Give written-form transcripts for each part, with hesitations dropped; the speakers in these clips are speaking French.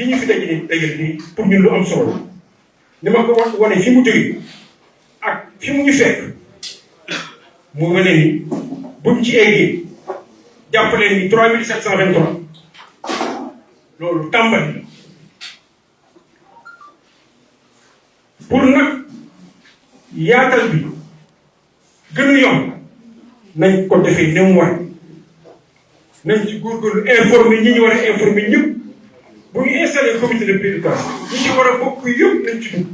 li ñu fi dajale nii pour ñun lu am solo ni ma ko wane fi mu jógee ak fi mu ñu fekk mu wane ni buñ ci eggee jàppaleen ni 3723 loolu tàmbali pour nag yaatal bi gën a yomb nañ ko defee ni mu war nañ ci góorgóorlu informer ñi ñu war a informer ñëpp bu ñu installé comité de pilotage ñi ci war a bokk yëpp nañ ci dugg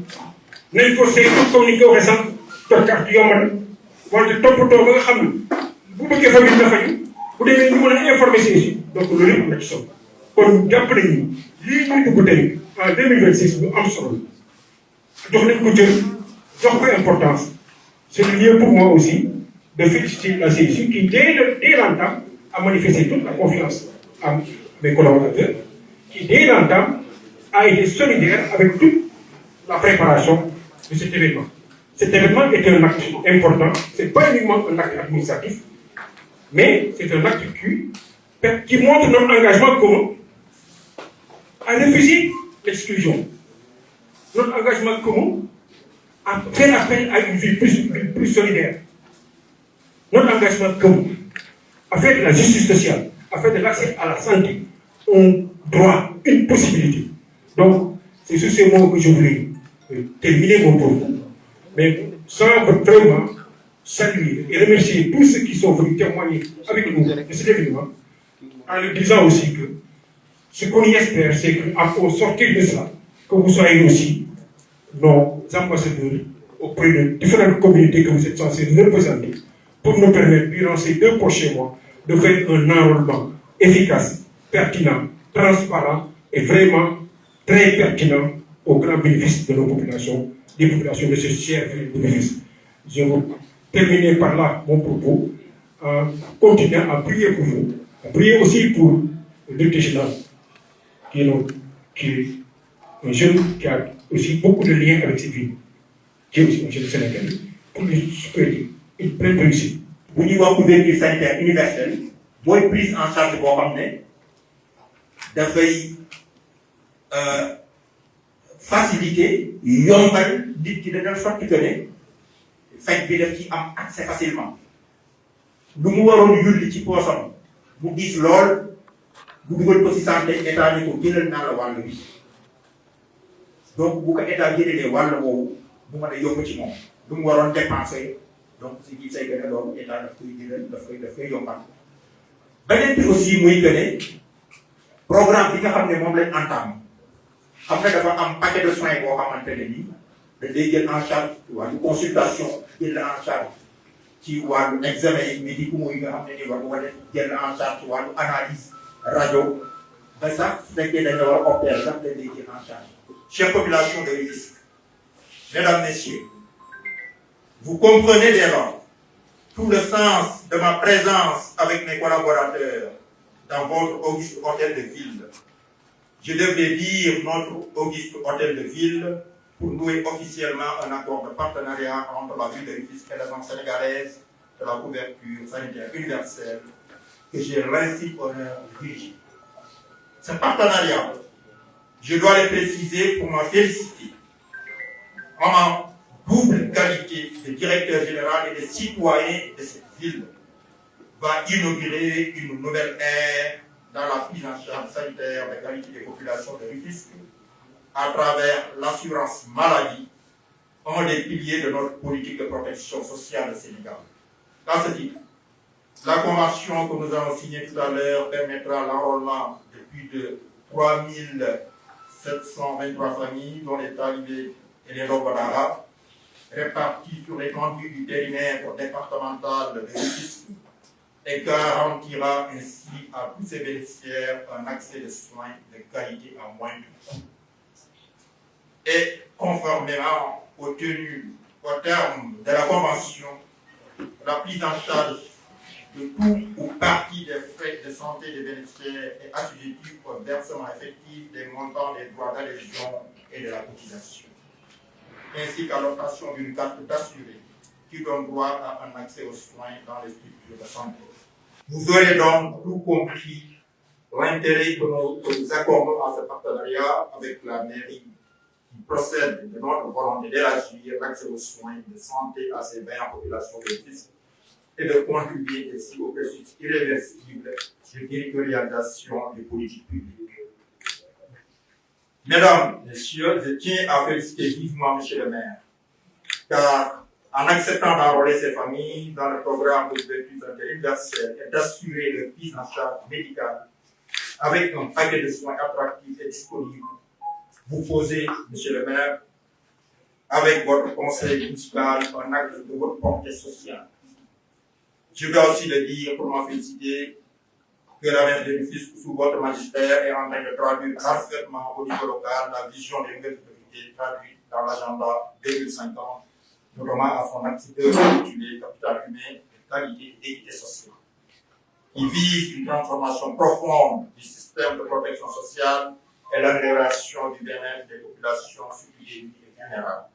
nañ ko saytu comme ni nga ko waxee sànq jot carte yomb na wante toppatoo ba nga xam ne bu bëggee famille na faju bu demee ñu mën a informer si donc loolu yëpp am na ci solo kon jàpp nañ ni lii ñuy dugg tey en 2026 bu am solo jox nañ ko jël jox ko importance c'est le lieu pour moi aussi de féliciter la CSU qui dès l'entame a manifesté toute la confiance à mes collaborateurs, qui dès l'entame a été solidaire avec toute la préparation de cet événement. Cet événement est un acte important, ce n'est pas uniquement un acte administratif, mais c'est un acte qui montre notre engagement commun à refuser l'exclusion. Notre engagement commun à faire appel à une vie plus solidaire. Notre engagement commun à faire de la justice sociale, à faire de l'accès à la santé, un droit, une possibilité. Donc, c'est sur ces mots que je voulais terminer mon propos. Mais sans vraiment saluer et remercier tous ceux qui sont venus témoigner avec nous de cet événement, en leur disant aussi que ce qu'on y espère, c'est qu'au sortir de cela, que vous soyez aussi nos ambassadeurs auprès de différentes communautés que vous êtes censés représenter, pour nous permettre, durant ces 2 prochains mois, de faire un enrôlement efficace, pertinent, transparent et vraiment très pertinent au grand bénéfice de nos populations, des populations de ce cher bénéfice. Je vais terminer par là mon propos, en continuant à prier pour vous, à prier aussi pour le directeur général, qui est un jeune qui a aussi beaucoup de liens avec cette ville, qui est aussi un jeune Sénégalais, pour lui souhaiter une pleine réussite. bu ñuy wax couverture sanitaire universelle mooy prise en charge boo xam ne dafay faciliter yombal nit ki da sotti que ne faj bi daf ci am accès facilement lu mu waroon yulli ci poosam mu gis lool bu dugal ko ci santé état ni ko jëlal naa la wàll bi donc bu ko état jëlee wàll boobu bu mën a yomb ci moom lu mu waroon dépenser. Donc, ce qui fait que l'État daf koy yombal. beneen bi aussi muy que ne programme bi nga xam ne moom lañ entame xam nga dafa am paquet de soins boo xamante ne nii dañ lay jël en charge ci wàllu consultation jël en charge ci wàllu examen yi médicaux yi nga xam ne nii war nga def jël en charge ci wàllu analyse rajo ba sax su fekkee dañ la war a opérer sax dañ lay jël en charge. Chère population de Rufisque, mesdames, messieurs, vous comprenez dès lors tout le sens de ma présence avec mes collaborateurs dans votre auguste hôtel de ville. Je devrais dire notre auguste hôtel de ville pour nouer officiellement un accord de partenariat entre la ville de Rufisque et l'agence sénégalaise de la couverture sanitaire universelle que j'ai l'insigne honneur de diriger. Ce partenariat, je dois le préciser pour m'en féliciter. En double qualité de directeur général et de citoyen de cette ville, va inaugurer une nouvelle ère dans la prise en charge sanitaire de qualité des populations de Rufisque à travers l'assurance maladie, un des piliers de notre politique de protection sociale au Sénégal. Dans ce titre, la convention que nous avons signée tout à l'heure permettra l'enrôlement de plus de 3723 familles, dont les talibés et les Lobodara, répartis sur l'étendue du périmètre départemental de Rufisque, et garantira ainsi à tous ces bénéficiaires un accès de soins de qualité à moindre coût. Et conformément au terme de la convention, la prise en charge de tout ou partie des frais de santé des bénéficiaires est assujettie au versement effectif des montants des droits d'adhésion et de la cotisation, ainsi qu'à l'obtention d'une carte d'assuré qui donne droit à un accès aux soins dans les structures de santé. Vous aurez donc tout compris l'intérêt que nous accordons à ce partenariat avec la mairie qui procède de notre volonté d'élargir l'accès aux soins de santé à ces 20 populations de Rufisque et de contribuer ainsi au processus irréversible de territorialisation des politiques publiques. Mesdames, Messieurs, je tiens à féliciter vivement Monsieur le maire, car en acceptant d'enrôler ces familles dans le programme de couverture universelle et d'assurer leur prise en charge médicale avec un paquet de soins attractifs et disponibles, vous posez, Monsieur le maire, avec votre conseil municipal, un acte de votre portée sociale. Je dois aussi le dire pour m'en féliciter que la maire de Rufisque, sous votre magistère, est en train de traduire parfaitement au niveau local la vision des nouvelles priorités traduite dans l'agenda 2050, notamment à son axe 2 intitulé Capital humain, qualité et équité sociale. Il vise une transformation profonde du système de protection sociale et l'amélioration du bien-être des populations surtout démunies et vulnérables.